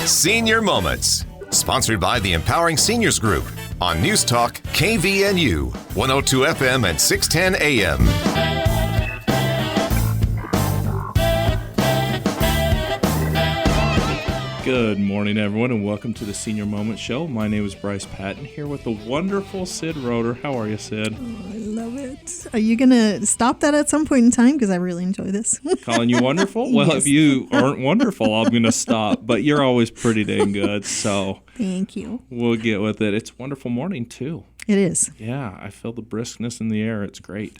Senior Moments, sponsored by the Empowering Seniors Group on News Talk KVNU, 102 FM and 610 AM. Good morning, everyone, and welcome to the Senior Moment Show. My name is Bryce Patton, here with the wonderful Sid Roeder. How are you, Sid? Oh, I love it. Are you going to stop that at some point in time? Because I really enjoy this. Calling you wonderful? Well, Yes. If you aren't wonderful, I'm going to stop. But you're always pretty dang good, so Thank you. we'll get with it. It's a wonderful morning, too. It is. Yeah, I feel the briskness in the air. It's great.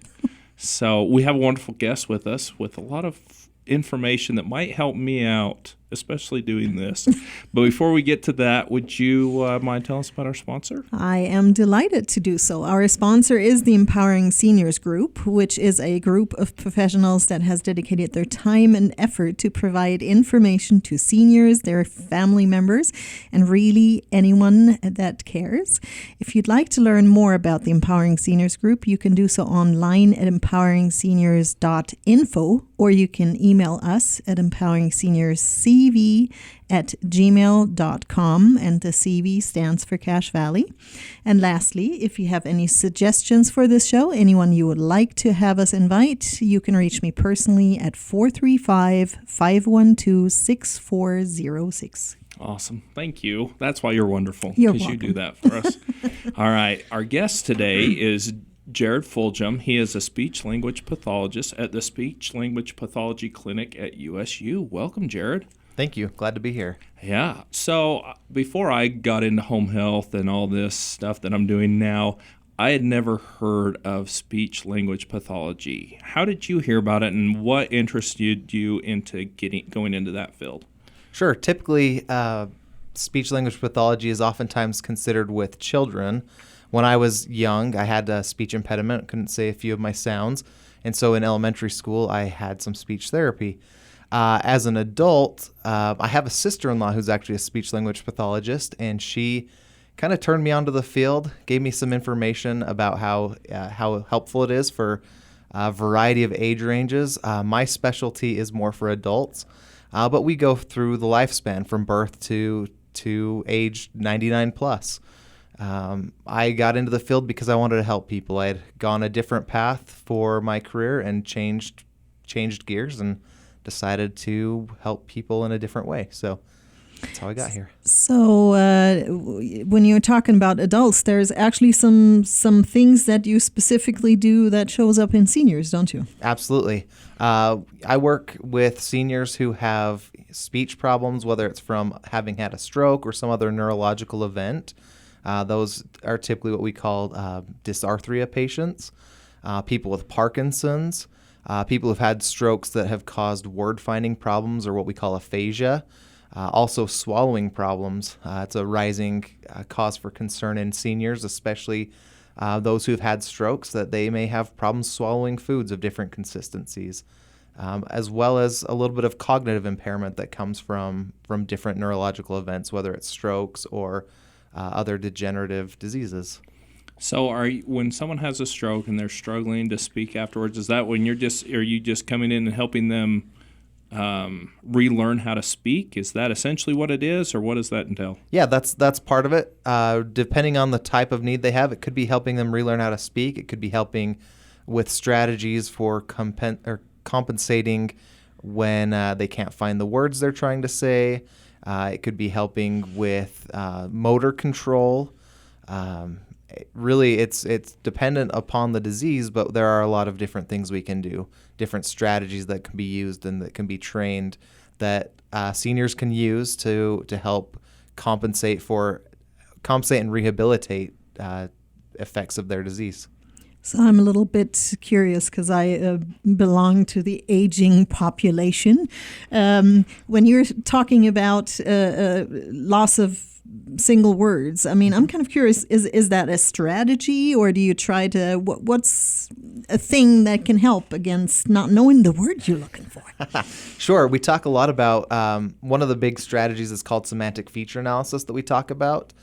So we have a wonderful guest with us with a lot of information that might help me out, especially doing this. But before we get to that, would you mind telling us about our sponsor? I am delighted to do so. Our sponsor is the Empowering Seniors Group, which is a group of professionals that has dedicated their time and effort to provide information to seniors, their family members, and really anyone that cares. If you'd like to learn more about the Empowering Seniors Group, you can do so online at empoweringseniors.info, or you can email us at empoweringseniorscv@gmail.com, and the CV stands for Cache Valley. And lastly, if you have any suggestions for this show, anyone you would like to have us invite, you can reach me personally at 435-512-6406. Awesome. Thank you. That's why you're wonderful. You're Because you welcome. do that for us. All right. Our guest today is Jared Fulgham. He is a speech-language pathologist at the Speech-Language Pathology Clinic at USU. Welcome, Jared. Thank you. Glad to be here. Yeah. So before I got into home health and all this stuff that I'm doing now, I had never heard of speech-language pathology. How did you hear about it, and what interested you into going into that field? Sure. Typically, speech-language pathology is oftentimes considered with children. When I was young, I had a speech impediment, couldn't say a few of my sounds, and so in elementary school, I had some speech therapy. As an adult, I have a sister-in-law who's actually a speech-language pathologist, and she kind of turned me onto the field, gave me some information about how helpful it is for a variety of age ranges. My specialty is more for adults, but we go through the lifespan from birth to age 99 plus. I got into the field because I wanted to help people. I had gone a different path for my career and changed gears and decided to help people in a different way. So that's how I got here. So when you're talking about adults, there's actually some things that you specifically do that shows up in seniors, don't you? Absolutely. I work with seniors who have speech problems, whether it's from having had a stroke or some other neurological event. Those are typically what we call dysarthria patients, people with Parkinson's, people who've had strokes that have caused word-finding problems, or what we call aphasia, also swallowing problems. It's a rising cause for concern in seniors, especially those who've had strokes, that they may have problems swallowing foods of different consistencies, as well as a little bit of cognitive impairment that comes from different neurological events, whether it's strokes or other degenerative diseases. So when someone has a stroke and they're struggling to speak afterwards, is that when are you just coming in and helping them relearn how to speak? Is that essentially what it is, or what does that entail? Yeah, that's part of it. Depending on the type of need they have, it could be helping them relearn how to speak. It could be helping with strategies for compensating when they can't find the words they're trying to say. It could be helping with motor control. Really, it's dependent upon the disease, but there are a lot of different things we can do, different strategies that can be used and that can be trained that seniors can use to help compensate and rehabilitate effects of their disease. So I'm a little bit curious because I belong to the aging population. When you're talking about loss of single words, I mean, I'm kind of curious, is that a strategy, or do you try to, what's a thing that can help against not knowing the word you're looking for? Sure. We talk a lot about, one of the big strategies is called semantic feature analysis that we talk about.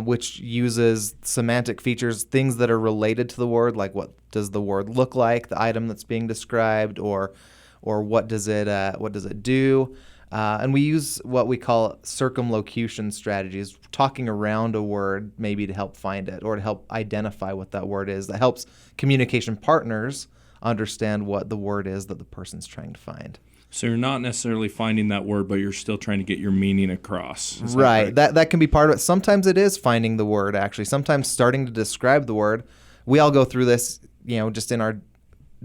Which uses semantic features, things that are related to the word, like what does the word look like, the item that's being described, or what does it do, And we use what we call circumlocution strategies, talking around a word maybe to help find it or to help identify what that word is. That helps communication partners understand what the word is that the person's trying to find. So you're not necessarily finding that word, but you're still trying to get your meaning across. Is right. That can be part of it. Sometimes it is finding the word, actually. Sometimes starting to describe the word. We all go through this, just in our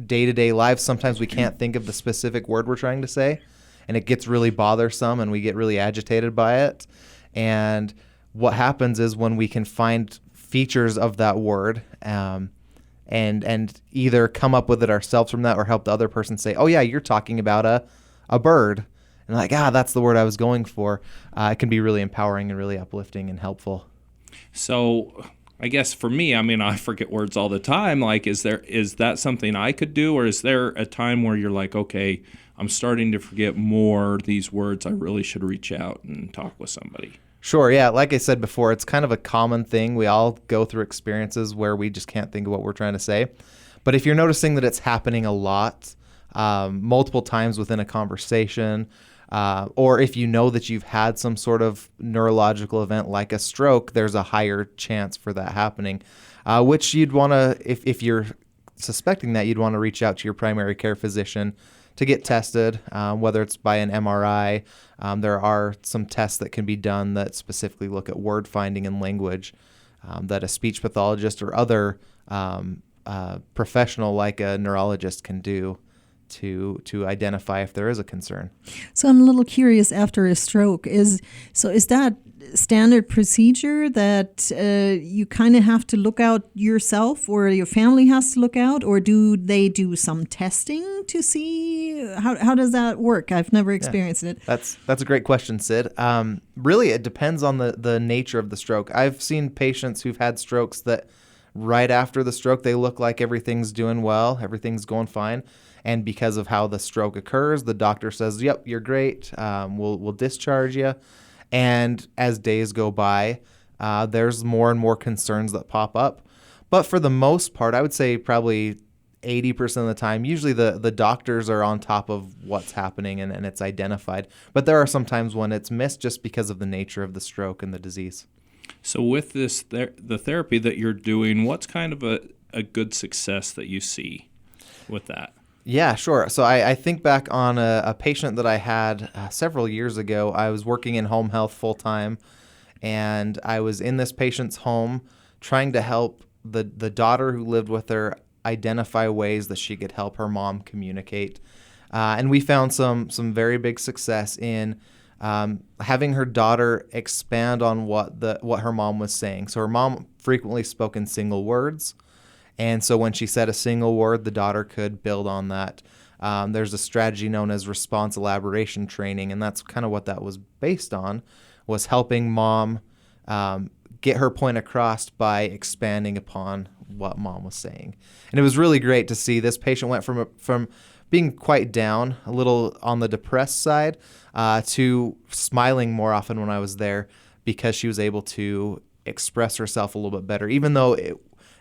day-to-day lives. Sometimes we can't think of the specific word we're trying to say, and it gets really bothersome, and we get really agitated by it. And what happens is when we can find features of that word, and either come up with it ourselves from that or help the other person say, oh, yeah, you're talking about a bird. And like, that's the word I was going for. It can be really empowering and really uplifting and helpful. So I guess for me, I forget words all the time. Like, is that something I could do? Or is there a time where you're like, okay, I'm starting to forget more these words. I really should reach out and talk with somebody. Sure, yeah. Like I said before, it's kind of a common thing. We all go through experiences where we just can't think of what we're trying to say. But if you're noticing that it's happening a lot, multiple times within a conversation, or if you know that you've had some sort of neurological event like a stroke, there's a higher chance for that happening, which you'd want to, if you're suspecting that, you'd want to reach out to your primary care physician to get tested, whether it's by an MRI. There are some tests that can be done that specifically look at word finding and language that a speech pathologist or other professional like a neurologist can do to identify if there is a concern. So I'm a little curious, after a stroke, is that standard procedure that you kind of have to look out yourself, or your family has to look out, or do they do some testing to see how does that work? I've never experienced it. That's a great question, Sid. Really, it depends on the nature of the stroke. I've seen patients who've had strokes that right after the stroke they look like everything's doing well, everything's going fine. And because of how the stroke occurs, the doctor says, yep, you're great, we'll discharge you. And as days go by, there's more and more concerns that pop up. But for the most part, I would say probably 80% of the time, usually the doctors are on top of what's happening and it's identified. But there are some times when it's missed just because of the nature of the stroke and the disease. So with this, the therapy that you're doing, what's kind of a good success that you see with that? Yeah, sure. So I think back on a patient that I had several years ago. I was working in home health full time, and I was in this patient's home trying to help the daughter who lived with her identify ways that she could help her mom communicate. And we found some very big success in having her daughter expand on what her mom was saying. So her mom frequently spoke in single words. And so when she said a single word, the daughter could build on that. There's a strategy known as response elaboration training, and that's kind of what that was based on, was helping mom get her point across by expanding upon what mom was saying. And it was really great to see this patient went from being quite down, a little on the depressed side, to smiling more often when I was there because she was able to express herself a little bit better, even though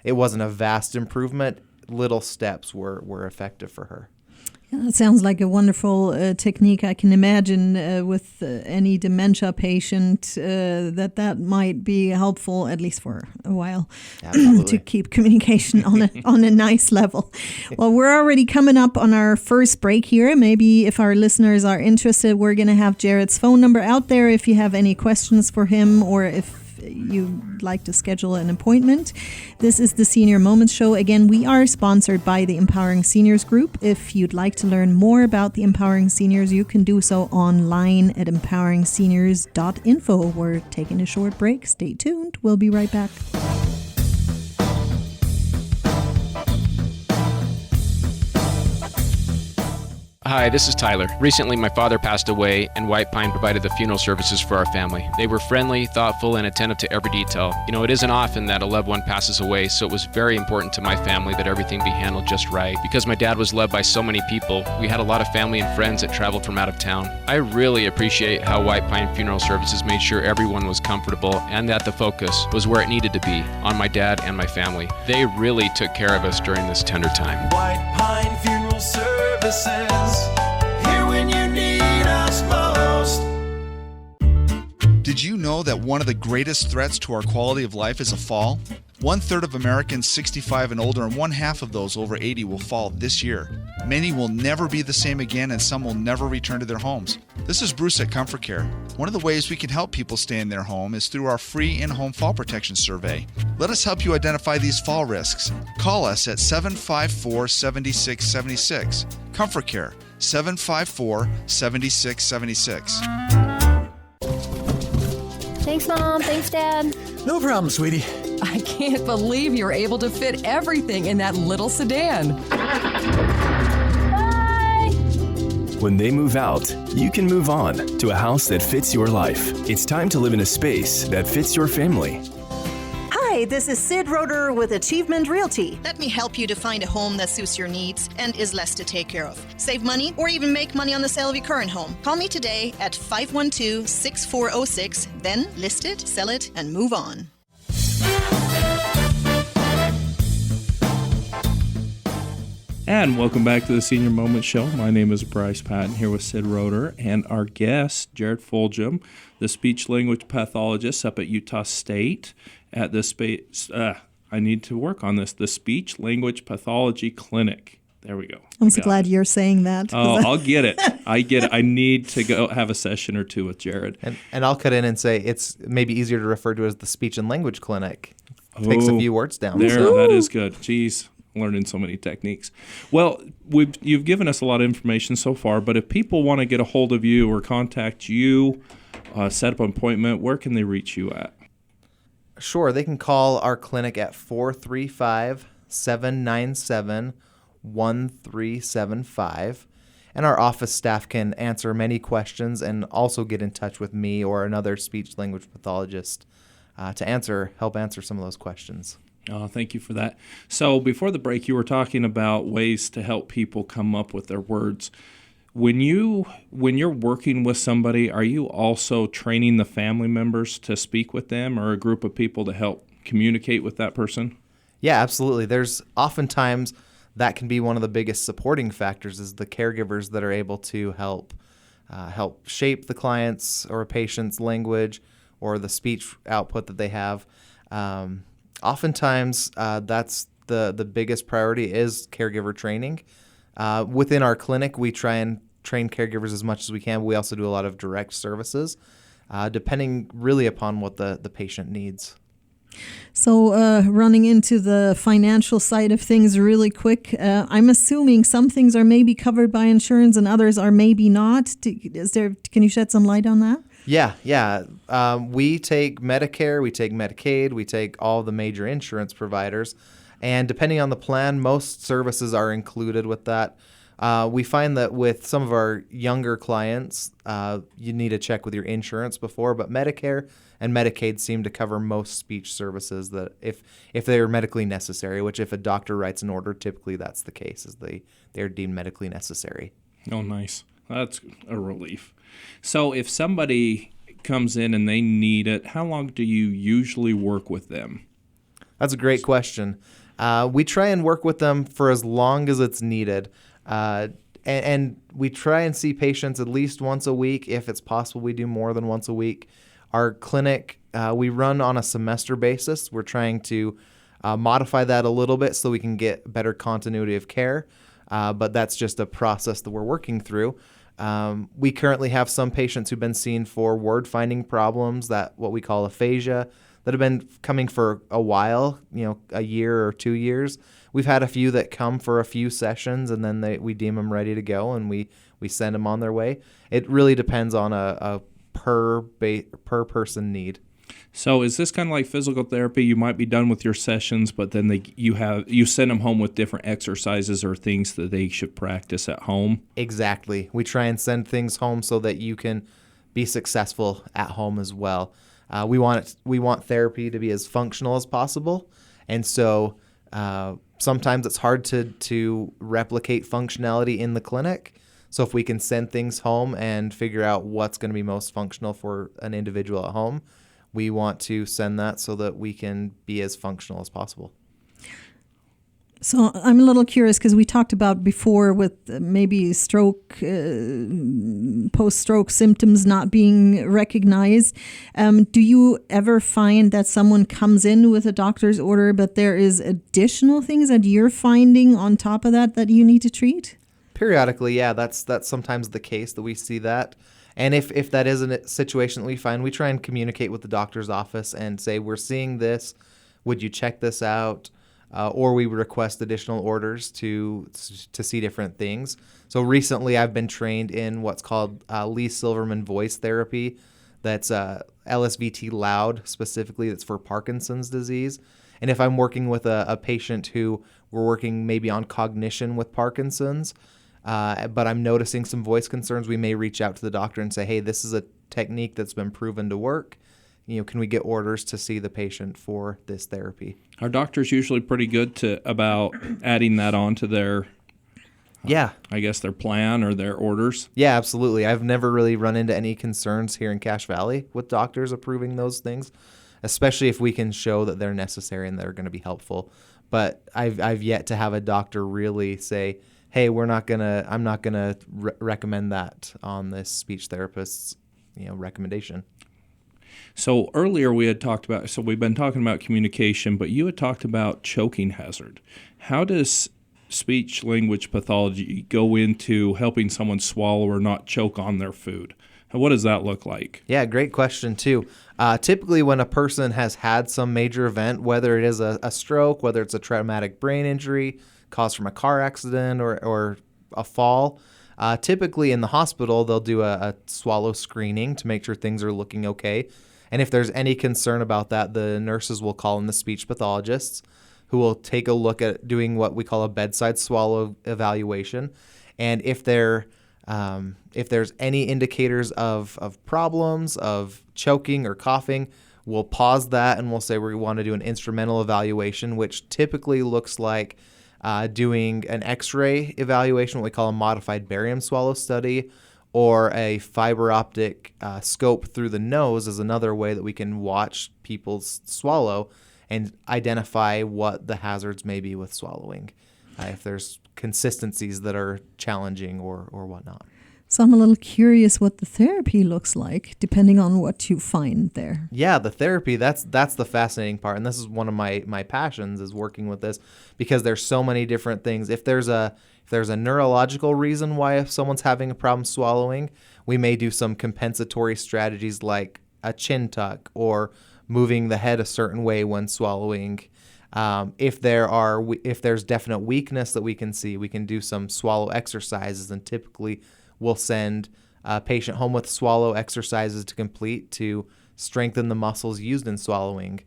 it wasn't a vast improvement. Little steps were effective for her. Yeah, that sounds like a wonderful technique. I can imagine with any dementia patient that might be helpful, at least for a while, to keep communication on a nice level. Well, we're already coming up on our first break here. Maybe if our listeners are interested, we're going to have Jared's phone number out there if you have any questions for him, or if you'd like to schedule an appointment. This is the Senior Moments Show. Again, we are sponsored by the Empowering Seniors Group. If you'd like to learn more about the Empowering Seniors, you can do so online at empoweringseniors.info. We're taking a short break. Stay tuned. We'll be right back. Hi, this is Tyler. Recently, my father passed away, and White Pine provided the funeral services for our family. They were friendly, thoughtful, and attentive to every detail. You know, it isn't often that a loved one passes away, so it was very important to my family that everything be handled just right. Because my dad was loved by so many people, we had a lot of family and friends that traveled from out of town. I really appreciate how White Pine Funeral Services made sure everyone was comfortable and that the focus was where it needed to be, on my dad and my family. They really took care of us during this tender time. White Pine Funeral Services, here when you need us most. Did you know that one of the greatest threats to our quality of life is a fall? 1/3 of Americans 65 and older, and 1/2 of those over 80 will fall this year. Many will never be the same again, and some will never return to their homes. This is Bruce at Comfort Care. One of the ways we can help people stay in their home is through our free in-home fall protection survey. Let us help you identify these fall risks. Call us at 754-7676. Comfort Care, 754-7676. Thanks, Mom. Thanks, Dad. No problem, sweetie. I can't believe you're able to fit everything in that little sedan. Bye! When they move out, you can move on to a house that fits your life. It's time to live in a space that fits your family. Hi, this is Sid Roeder with Achievement Realty. Let me help you to find a home that suits your needs and is less to take care of. Save money or even make money on the sale of your current home. Call me today at 512-6406, then list it, sell it, and move on. And welcome back to the Senior Moment Show. My name is Bryce Patton, here with Sid Roeder and our guest, Jared Fulgham, the speech-language pathologist up at Utah State at the I need to work on this, the Speech-Language Pathology Clinic. There we go. I'm so glad you're saying that. Oh, I'll get it. I get it. I need to go have a session or two with Jared. And I'll cut in and say it's maybe easier to refer to as the Speech and Language Clinic. Takes a few words down. That is good. Jeez. Learning so many techniques. Well, you've given us a lot of information so far, but if people want to get a hold of you or contact you, set up an appointment, where can they reach you at? Sure, they can call our clinic at 435-797-1375, and our office staff can answer many questions and also get in touch with me or another speech-language pathologist to help answer some of those questions. Oh, thank you for that. So before the break, you were talking about ways to help people come up with their words. When you're working with somebody, are you also training the family members to speak with them or a group of people to help communicate with that person? Yeah, absolutely. There's oftentimes that can be one of the biggest supporting factors is the caregivers that are able to help shape the client's or a patient's language or the speech output that they have. Oftentimes, that's the biggest priority is caregiver training. Within our clinic, we try and train caregivers as much as we can. We also do a lot of direct services, depending really upon what the patient needs. So running into the financial side of things really quick, I'm assuming some things are maybe covered by insurance and others are maybe not. Can you shed some light on that? Yeah. We take Medicare, we take Medicaid, we take all the major insurance providers, and depending on the plan, most services are included with that. We find that with some of our younger clients, you need to check with your insurance before, but Medicare and Medicaid seem to cover most speech services that if they are medically necessary, which if a doctor writes an order, typically that's the case, is they're deemed medically necessary. Oh, nice. That's a relief. So if somebody comes in and they need it, how long do you usually work with them? That's a great question. We try and work with them for as long as it's needed. And we try and see patients at least once a week. If it's possible, we do more than once a week. Our clinic, we run on a semester basis. We're trying to modify that a little bit so we can get better continuity of care. But that's just a process that we're working through. We currently have some patients who've been seen for word finding problems, that what we call aphasia, that have been coming for a while, a year or 2 years. We've had a few that come for a few sessions and then we deem them ready to go and we send them on their way. It really depends on a per person need. So is this kind of like physical therapy? You might be done with your sessions, but then you send them home with different exercises or things that they should practice at home? Exactly. We try and send things home so that you can be successful at home as well. We want therapy to be as functional as possible, and so sometimes it's hard to replicate functionality in the clinic. So if we can send things home and figure out what's going to be most functional for an individual at home, we want to send that so that we can be as functional as possible. So I'm a little curious because we talked about before with maybe stroke, post-stroke symptoms not being recognized. Do you ever find that someone comes in with a doctor's order, but there is additional things that you're finding on top of that you need to treat? Periodically, yeah, that's sometimes the case that we see that. And if that is a situation that we find, we try and communicate with the doctor's office and say, we're seeing this, would you check this out? Or we request additional orders to see different things. So recently I've been trained in what's called Lee Silverman voice therapy. That's LSVT loud specifically. That's for Parkinson's disease. And if I'm working with a patient who we're working maybe on cognition with Parkinson's, but I'm noticing some voice concerns, we may reach out to the doctor and say, hey, this is a technique that's been proven to work. Can we get orders to see the patient for this therapy? Are doctors usually pretty good about adding that on to their, I guess their plan or their orders? Yeah, absolutely. I've never really run into any concerns here in Cache Valley with doctors approving those things, especially if we can show that they're necessary and they're going to be helpful. But I've yet to have a doctor really say, hey, I'm not gonna recommend that on this speech therapist's recommendation. So earlier we had talked about, so we've been talking about communication, but you had talked about choking hazard. How does speech language pathology go into helping someone swallow or not choke on their food? And what does that look like? Yeah, great question too. Typically when a person has had some major event, whether it is a stroke, whether it's a traumatic brain injury caused from a car accident or a fall, typically in the hospital they'll do a swallow screening to make sure things are looking okay. And if there's any concern about that, the nurses will call in the speech pathologists who will take a look at doing what we call a bedside swallow evaluation. And if there's any indicators of problems, of choking or coughing, we'll pause that and we'll say we want to do an instrumental evaluation, which typically looks like doing an X-ray evaluation, what we call a modified barium swallow study, or a fiber optic scope through the nose is another way that we can watch people's swallow and identify what the hazards may be with swallowing, if there's consistencies that are challenging or whatnot. So I'm a little curious what the therapy looks like, depending on what you find there. Yeah, the therapy, that's the fascinating part. And this is one of my passions, is working with this, because there's so many different things. If there's a neurological reason why if someone's having a problem swallowing, we may do some compensatory strategies like a chin tuck or moving the head a certain way when swallowing. If there's definite weakness that we can see, we can do some swallow exercises, and typically we'll send a patient home with swallow exercises to complete to strengthen the muscles used in swallowing.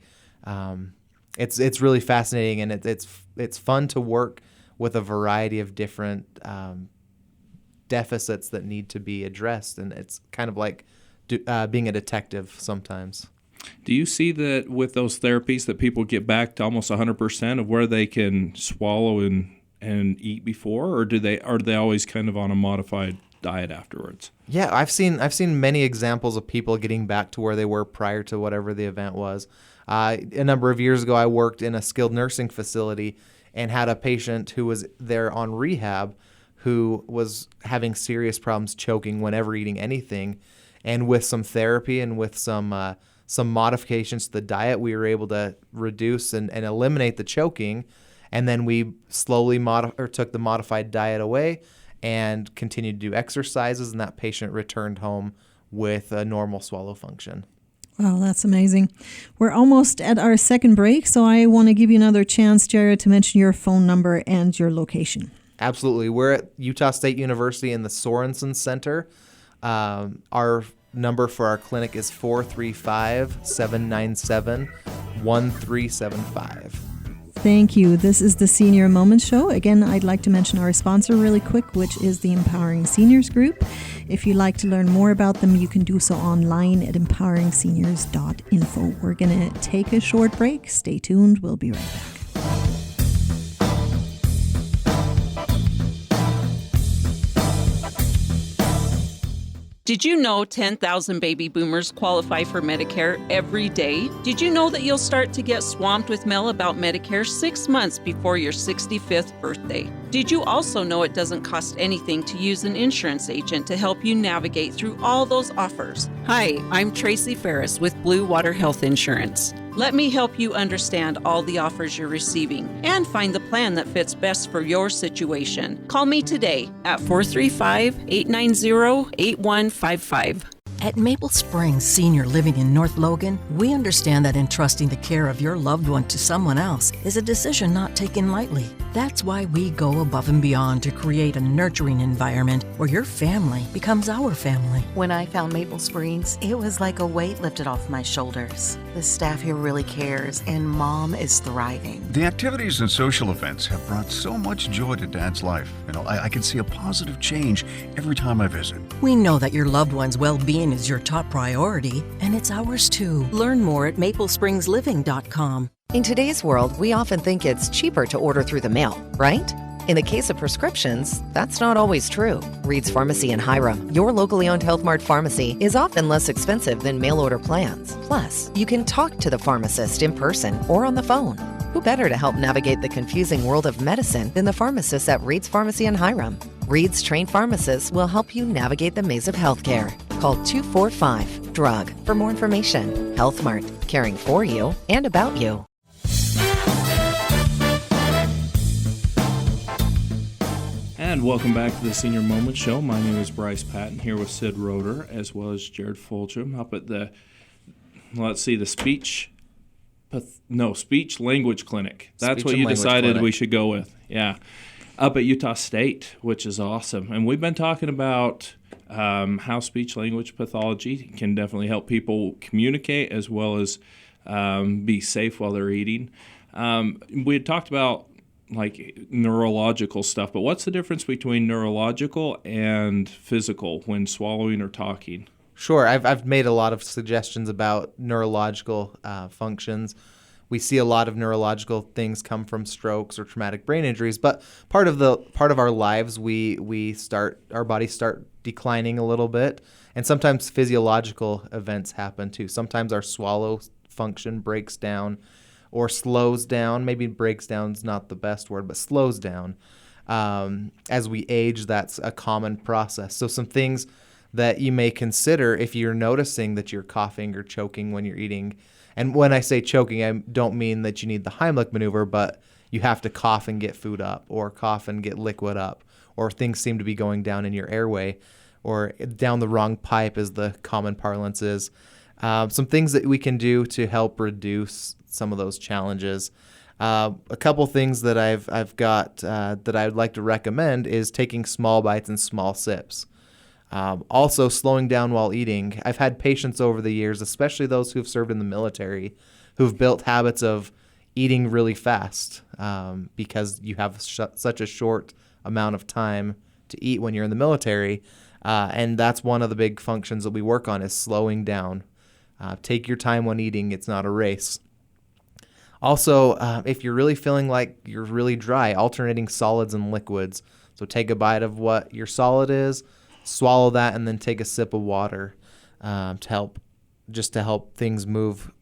It's really fascinating, and it's fun to work with a variety of different deficits that need to be addressed, and it's kind of like being a detective sometimes. Do you see that with those therapies that people get back to almost 100% of where they can swallow and eat before, or are they always kind of on a modified diet afterwards? Yeah, I've seen many examples of people getting back to where they were prior to whatever the event was. A number of years ago, I worked in a skilled nursing facility and had a patient who was there on rehab who was having serious problems choking whenever eating anything. And with some therapy and with some modifications to the diet, we were able to reduce and eliminate the choking. And then we slowly took the modified diet away and continued to do exercises, and that patient returned home with a normal swallow function. Wow, that's amazing. We're almost at our second break, so I want to give you another chance, Jared, to mention your phone number and your location. Absolutely. We're at Utah State University in the Sorensen Center. Our number for our clinic is 435-797-1375. Thank you. This is the Senior Moments Show. Again, I'd like to mention our sponsor really quick, which is the Empowering Seniors Group. If you'd like to learn more about them, you can do so online at empoweringseniors.info. We're going to take a short break. Stay tuned. We'll be right back. Did you know 10,000 baby boomers qualify for Medicare every day? Did you know that you'll start to get swamped with mail about Medicare 6 months before your 65th birthday? Did you also know it doesn't cost anything to use an insurance agent to help you navigate through all those offers? Hi, I'm Tracy Ferris with Blue Water Health Insurance. Let me help you understand all the offers you're receiving and find the plan that fits best for your situation. Call me today at 435-890-8155. At Maple Springs Senior Living in North Logan, we understand that entrusting the care of your loved one to someone else is a decision not taken lightly. That's why we go above and beyond to create a nurturing environment where your family becomes our family. When I found Maple Springs, it was like a weight lifted off my shoulders. The staff here really cares, and Mom is thriving. The activities and social events have brought so much joy to Dad's life. I can see a positive change every time I visit. We know that your loved one's well-being is your top priority, and it's ours too. Learn more at maplesprings.living.com. In today's world, we often think it's cheaper to order through the mail, right? In the case of prescriptions, that's not always true. Reed's Pharmacy in Hiram, your locally owned Health Mart pharmacy, is often less expensive than mail order plans. Plus, you can talk to the pharmacist in person or on the phone. Who better to help navigate the confusing world of medicine than the pharmacists at Reed's Pharmacy in Hiram? Reed's trained pharmacists will help you navigate the maze of healthcare. Call 245-DRUG for more information. Health Mart, caring for you and about you. And welcome back to the Senior Moment Show. My name is Bryce Patton, here with Sid Roeder as well as Jared Fulgham up at the, the speech language clinic. That's Speech what and you language decided clinic. we should go with. Yeah. Up at Utah State, which is awesome. And we've been talking about how speech language pathology can definitely help people communicate as well as be safe while they're eating. We had talked about like neurological stuff, but what's the difference between neurological and physical when swallowing or talking? Sure. I've made a lot of suggestions about neurological functions. We see a lot of neurological things come from strokes or traumatic brain injuries, but part of our lives our bodies start declining a little bit, and sometimes physiological events happen too. Sometimes our swallow function breaks down or slows down. Maybe breaks down is not the best word, but slows down. As we age, that's a common process. So some things that you may consider if you're noticing that you're coughing or choking when you're eating. And when I say choking, I don't mean that you need the Heimlich maneuver, but you have to cough and get food up, or cough and get liquid up, or things seem to be going down in your airway, or down the wrong pipe, as the common parlance is. Some things that we can do to help reduce some of those challenges. A couple things that I've got that I'd like to recommend is taking small bites and small sips. Also, slowing down while eating. I've had patients over the years, especially those who've served in the military, who've built habits of eating really fast because you have such a short amount of time to eat when you're in the military. And that's one of the big functions that we work on, is slowing down. Take your time when eating. It's not a race. Also, if you're really feeling like you're really dry, alternating solids and liquids. So take a bite of what your solid is, swallow that, and then take a sip of water to help things move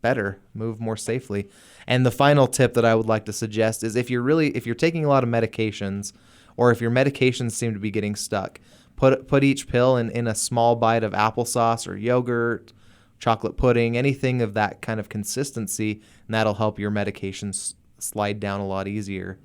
better, move more safely. And the final tip that I would like to suggest is if you're taking a lot of medications, or if your medications seem to be getting stuck, put each pill in a small bite of applesauce or yogurt, chocolate pudding, anything of that kind of consistency, and that'll help your medications slide down a lot easier.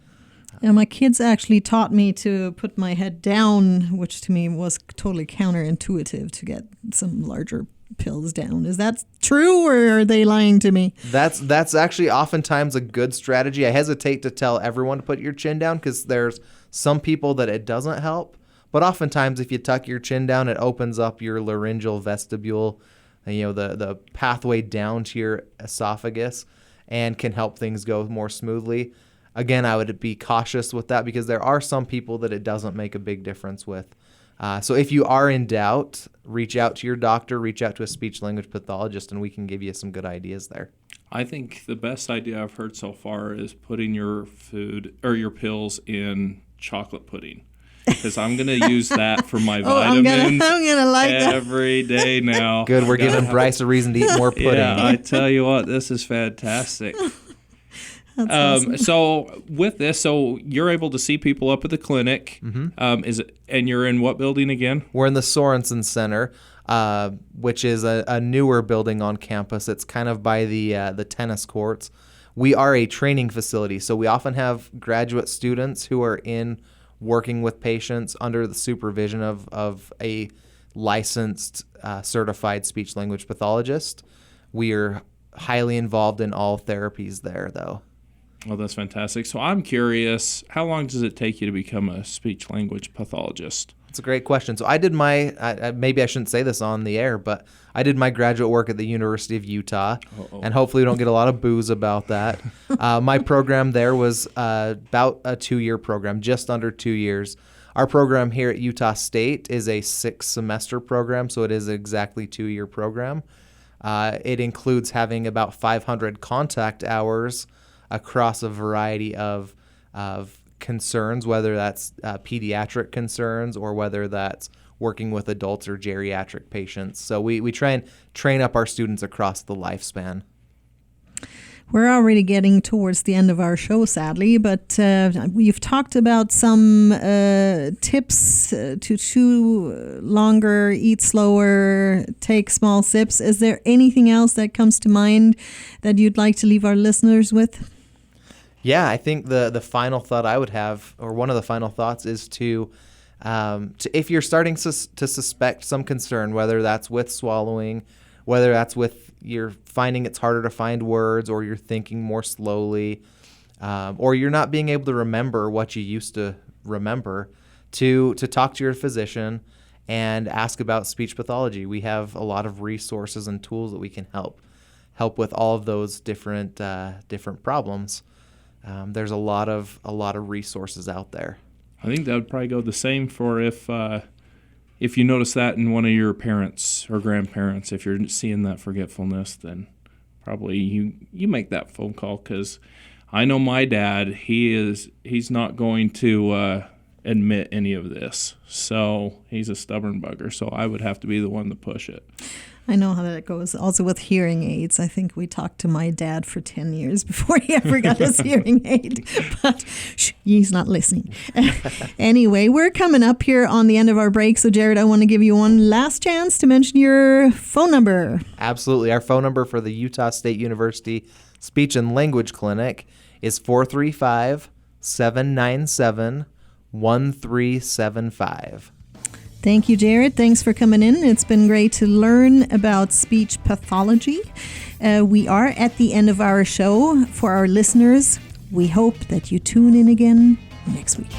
Yeah, my kids actually taught me to put my head down, which to me was totally counterintuitive, to get some larger pills down. Is that true, or are they lying to me? That's actually oftentimes a good strategy. I hesitate to tell everyone to put your chin down because there's some people that it doesn't help. But oftentimes if you tuck your chin down, it opens up your laryngeal vestibule, the pathway down to your esophagus, and can help things go more smoothly. Again, I would be cautious with that because there are some people that it doesn't make a big difference with. So if you are in doubt, reach out to your doctor, reach out to a speech language pathologist, and we can give you some good ideas there. I think the best idea I've heard so far is putting your food or your pills in chocolate pudding. because I'm going to use that for my I'm vitamins gonna like that every day now. Good, we're giving Bryce a reason to eat more pudding. Yeah, I tell you what, this is fantastic. That's awesome. So with this, so you're able to see people up at the clinic. And you're in what building again? We're in the Sorensen Center, which is a newer building on campus. It's kind of by the tennis courts. We are a training facility, so we often have graduate students who are in working with patients under the supervision of a licensed certified speech-language pathologist. We are highly involved in all therapies there, though. Well, that's fantastic. So I'm curious, how long does it take you to become a speech-language pathologist? That's a great question. So I did maybe I shouldn't say this on the air, but I did my graduate work at the University of Utah, and hopefully we don't get a lot of boos about that. My program there was about a 2-year program, just under 2 years. Our program here at Utah State is a 6-semester program, so it is exactly 2-year program. It includes having about 500 contact hours across a variety of concerns, whether that's pediatric concerns or whether that's working with adults or geriatric patients. So we try and train up our students across the lifespan. We're already getting towards the end of our show, sadly, but we've talked about some tips to chew longer, eat slower, take small sips. Is there anything else that comes to mind that you'd like to leave our listeners with? Yeah, I think the final thought I would have, or one of the final thoughts, is to if you're starting to suspect some concern, whether that's with swallowing, whether that's with you're finding it's harder to find words, or you're thinking more slowly, or you're not being able to remember what you used to remember, to talk to your physician and ask about speech pathology. We have a lot of resources and tools that we can help with all of those different problems. There's a lot of resources out there. I think that would probably go the same for if you notice that in one of your parents or grandparents. If you're seeing that forgetfulness, then probably you make that phone call, because I know my dad, he's not going to admit any of this. So he's a stubborn bugger. So I would have to be the one to push it. I know how that goes. Also with hearing aids, I think we talked to my dad for 10 years before he ever got his hearing aid. But he's not listening. Anyway, we're coming up here on the end of our break. So, Jared, I want to give you one last chance to mention your phone number. Absolutely. Our phone number for the Utah State University Speech and Language Clinic is 435-797-1375. Thank you, Jared. Thanks for coming in. It's been great to learn about speech pathology. We are at the end of our show. For our listeners, we hope that you tune in again next week.